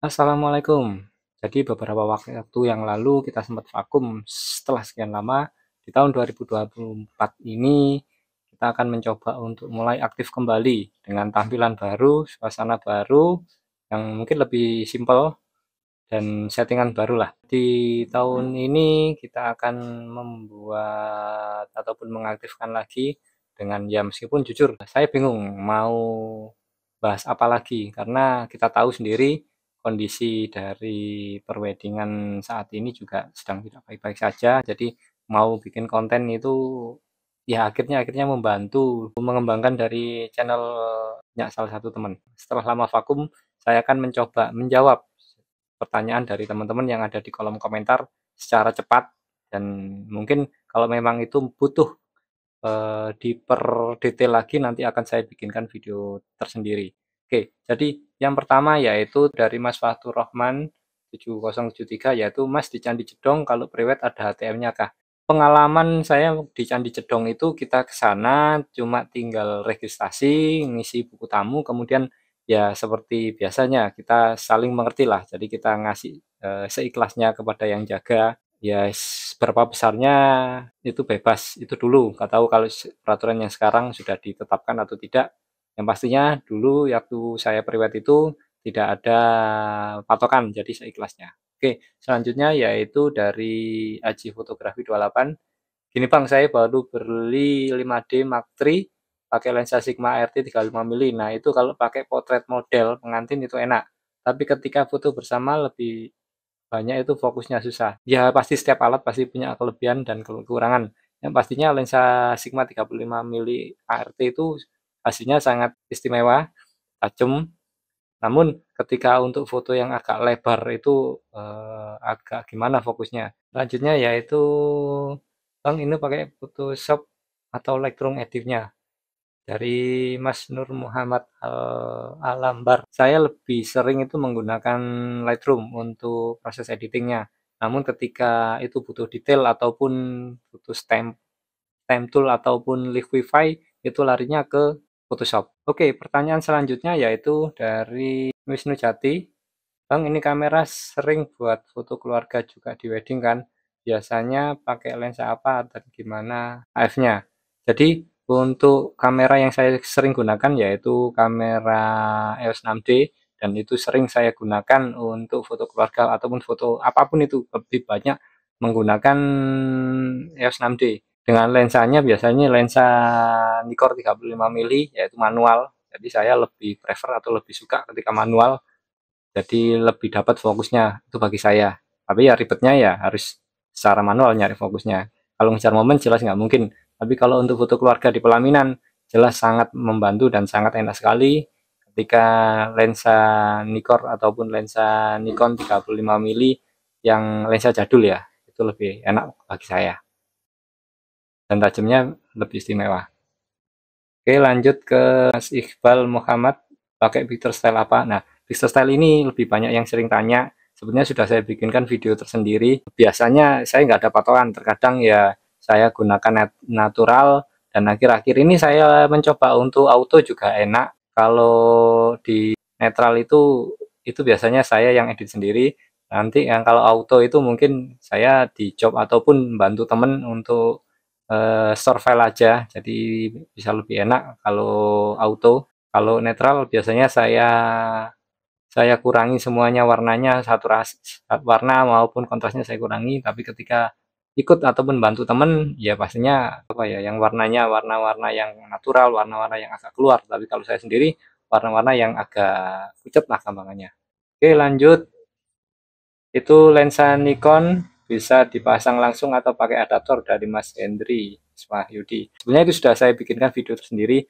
Assalamualaikum. Jadi beberapa waktu yang lalu kita sempat vakum setelah sekian lama. Di tahun 2024 ini kita akan mencoba untuk mulai aktif kembali dengan tampilan baru, suasana baru yang mungkin lebih simpel dan settingan baru lah. Di tahun ini kita akan membuat ataupun mengaktifkan lagi dengan ya meskipun jujur saya bingung mau bahas apa lagi karena kita tahu sendiri kondisi dari perweddingan saat ini juga sedang tidak baik-baik saja. Jadi mau bikin konten itu ya akhirnya membantu mengembangkan dari channelnya salah satu teman. Setelah lama vakum, saya akan mencoba menjawab pertanyaan dari teman-teman yang ada di kolom komentar secara cepat dan mungkin kalau memang itu butuh detail lagi nanti akan saya bikinkan video tersendiri. Oke, jadi yang pertama yaitu dari Mas Fatur Rahman 7073 yaitu Mas di Candi Jedong kalau priwet ada ATM-nya kah? Pengalaman saya di Candi Jedong itu kita ke sana cuma tinggal registrasi, ngisi buku tamu, kemudian ya seperti biasanya kita saling mengerti lah. Jadi kita ngasih seikhlasnya kepada yang jaga. Ya berapa besarnya itu bebas, itu dulu. Nggak tahu kalau peraturan yang sekarang sudah ditetapkan atau tidak. Yang pastinya dulu waktu saya priwet itu tidak ada patokan, jadi seikhlasnya. Oke, selanjutnya yaitu dari Aji Fotografi 28. Gini Bang, saya baru beli 5D Mark III pakai lensa Sigma RT 35 mm. Nah, itu kalau pakai potret model pengantin itu enak. Tapi ketika foto bersama lebih banyak itu fokusnya susah. Ya pasti setiap alat pasti punya kelebihan dan kekurangan. Yang pastinya lensa Sigma 35 mm ART itu hasilnya sangat istimewa, tajam. Namun ketika untuk foto yang agak lebar itu agak gimana fokusnya. Selanjutnya yaitu Bang ini pakai Photoshop atau Lightroom editnya dari Mas Nur Muhammad Alambar. Saya lebih sering itu menggunakan Lightroom untuk proses editingnya. Namun ketika itu butuh detail ataupun butuh stamp tool ataupun Liquify itu larinya ke Photoshop. Oke, pertanyaan selanjutnya yaitu dari Wisnu Jati. Bang, ini kamera sering buat foto keluarga juga di wedding kan? Biasanya pakai lensa apa dan gimana AF-nya? Jadi untuk kamera yang saya sering gunakan yaitu kamera EOS 6D dan itu sering saya gunakan untuk foto keluarga ataupun foto apapun itu lebih banyak menggunakan EOS 6D. Dengan lensanya biasanya lensa Nikkor 35 mm yaitu manual. Jadi saya lebih prefer atau lebih suka ketika manual jadi lebih dapat fokusnya itu bagi saya. Tapi ya ribetnya ya harus secara manual nyari fokusnya. Kalau ngejar momen jelas nggak mungkin. Tapi kalau untuk foto keluarga di pelaminan jelas sangat membantu dan sangat enak sekali ketika lensa Nikkor ataupun lensa Nikon 35 mm yang lensa jadul ya itu lebih enak bagi saya dan tajamnya lebih istimewa. Oke, lanjut ke Mas Iqbal Muhammad, pakai picture style apa? Nah, picture style ini lebih banyak yang sering tanya. Sebenarnya sudah saya bikinkan video tersendiri. Biasanya saya nggak ada patokan. Terkadang ya saya gunakan natural. Dan akhir-akhir ini saya mencoba untuk auto juga enak. Kalau di netral itu biasanya saya yang edit sendiri. Nanti yang kalau auto itu mungkin saya di job ataupun bantu temen untuk store file aja, jadi bisa lebih enak kalau auto. Kalau netral biasanya saya kurangi semuanya warnanya, saturasi warna maupun kontrasnya saya kurangi, tapi ketika ikut ataupun bantu temen, ya pastinya apa ya, yang warnanya warna-warna yang natural, warna-warna yang agak keluar. Tapi kalau saya sendiri warna-warna yang agak pucat lah gampangannya. Oke, lanjut. Itu lensa Nikon bisa dipasang langsung atau pakai adaptor dari Mas Hendri Wahyudi. Sebenarnya itu sudah saya bikinkan video tersendiri.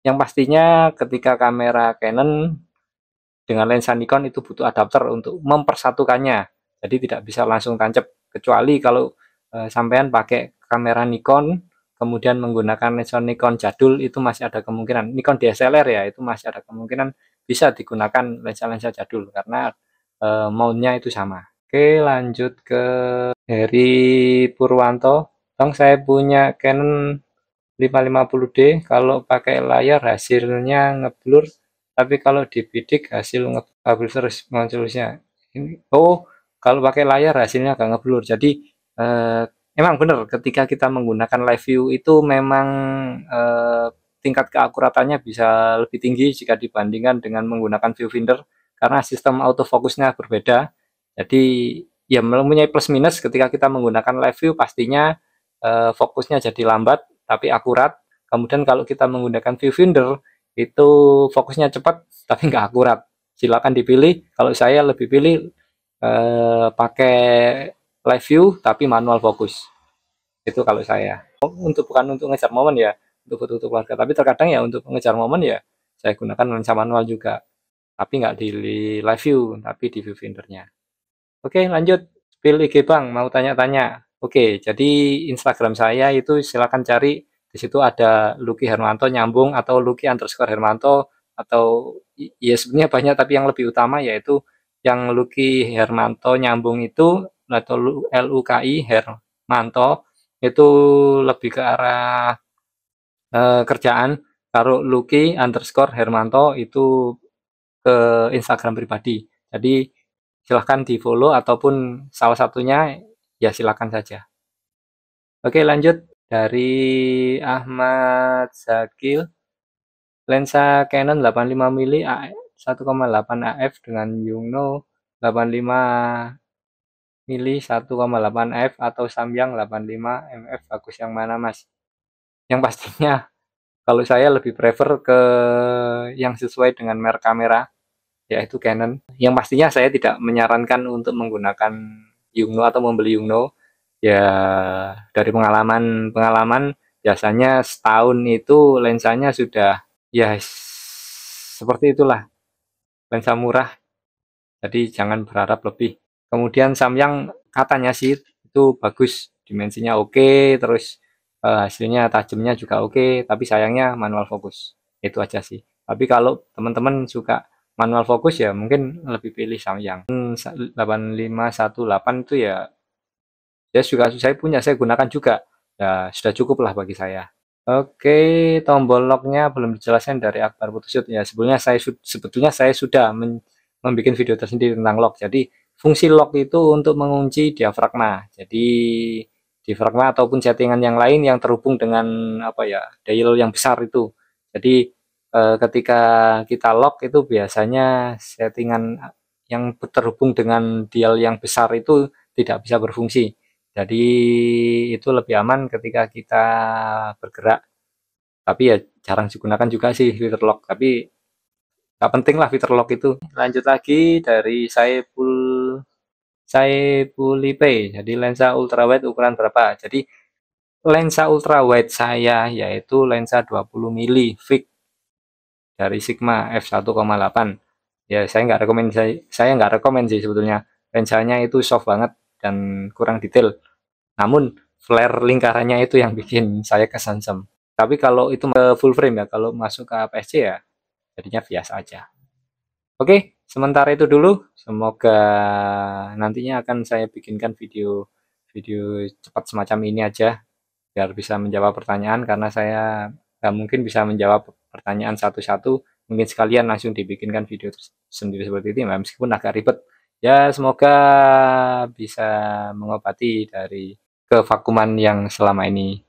Yang pastinya ketika kamera Canon dengan lensa Nikon itu butuh adapter untuk mempersatukannya. Jadi tidak bisa langsung tancap. Kecuali kalau sampean pakai kamera Nikon kemudian menggunakan lensa Nikon jadul itu masih ada kemungkinan. Nikon DSLR ya itu masih ada kemungkinan bisa digunakan lensa-lensa jadul karena mountnya itu sama. Oke, lanjut ke Heri Purwanto. Bang, saya punya Canon 550D. Kalau pakai layar hasilnya ngeblur Tapi kalau dibidik hasil ngeblur terus munculnya. Oh, kalau pakai layar hasilnya agak ngeblur. Jadi emang benar ketika kita menggunakan live view itu memang tingkat keakuratannya bisa lebih tinggi jika dibandingkan dengan menggunakan viewfinder karena sistem autofokusnya berbeda. Jadi ya mempunyai plus minus ketika kita menggunakan live view pastinya fokusnya jadi lambat tapi akurat. Kemudian kalau kita menggunakan viewfinder itu fokusnya cepat tapi nggak akurat. Silakan dipilih. Kalau saya lebih pilih pakai live view tapi manual fokus. Itu kalau saya. Bukan untuk ngejar momen ya, untuk foto-foto keluarga. Tapi terkadang ya untuk mengejar momen ya saya gunakan lensa manual juga. Tapi nggak di live view, tapi di viewfindernya. Oke, lanjut. Spill IG Bang, mau tanya-tanya. Oke, jadi Instagram saya itu silakan cari. Di situ ada Lucky Hermanto nyambung atau Lucky underscore Hermanto atau ya sebenarnya banyak tapi yang lebih utama yaitu yang Lucky Hermanto nyambung itu atau LUKI Hermanto itu lebih ke arah kerjaan. Kalau Lucky underscore Hermanto itu ke Instagram pribadi. Jadi silahkan di follow ataupun salah satunya ya silahkan saja. Oke, lanjut dari Ahmad Zakil. Lensa Canon 85 mm 1,8 AF dengan Yungno 85 mm 1,8 AF atau Samyang 85 MF bagus yang mana Mas? Yang pastinya kalau saya lebih prefer ke yang sesuai dengan merek kamera yaitu Canon. Yang pastinya saya tidak menyarankan untuk menggunakan Yungno atau membeli Yungno. Ya dari pengalaman biasanya setahun itu lensanya sudah ya seperti itulah, lensa murah. Jadi jangan berharap lebih. Kemudian Samyang katanya sih itu bagus, dimensinya oke, terus hasilnya tajamnya juga oke, tapi sayangnya manual fokus. Itu aja sih. Tapi kalau teman-teman suka manual fokus ya mungkin lebih pilih Samyang. 8518 itu ya saya gunakan juga. Ya sudah cukup lah bagi saya. Oke, tombol locknya belum dijelaskan dari Akbar Photoshoot ya. Sebetulnya saya sudah membuat video tersendiri tentang lock. Jadi fungsi lock itu untuk mengunci diafragma. Jadi diafragma ataupun settingan yang lain yang terhubung dengan apa ya dial yang besar itu. Jadi ketika kita lock itu biasanya settingan yang terhubung dengan dial yang besar itu tidak bisa berfungsi. Jadi itu lebih aman ketika kita bergerak. Tapi ya jarang digunakan juga sih fitur lock. Tapi nggak penting lah fitur lock itu. Lanjut lagi dari Saipulipe. Jadi lensa ultrawide ukuran berapa? Jadi lensa ultrawide saya yaitu lensa 20 mili fix dari Sigma f1,8. Ya saya nggak rekomend sih sebetulnya. Lensanya itu soft banget dan kurang detail. Namun flare lingkarannya itu yang bikin saya kesengsem. Tapi kalau itu full frame ya, kalau masuk ke APS-C ya jadinya biasa aja. Oke, sementara itu dulu. Semoga nantinya akan saya bikinkan video cepat semacam ini aja biar bisa menjawab pertanyaan karena saya nggak mungkin bisa menjawab pertanyaan satu-satu. Mungkin sekalian langsung dibikinkan video sendiri seperti ini, meskipun agak ribet. Ya, semoga bisa mengobati dari kevakuman yang selama ini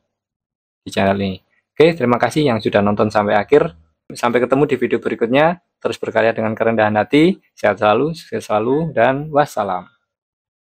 di channel ini. Oke, terima kasih yang sudah nonton sampai akhir. Sampai ketemu di video berikutnya. Terus berkarya dengan kerendahan hati. Sehat selalu, sukses selalu, dan wassalam.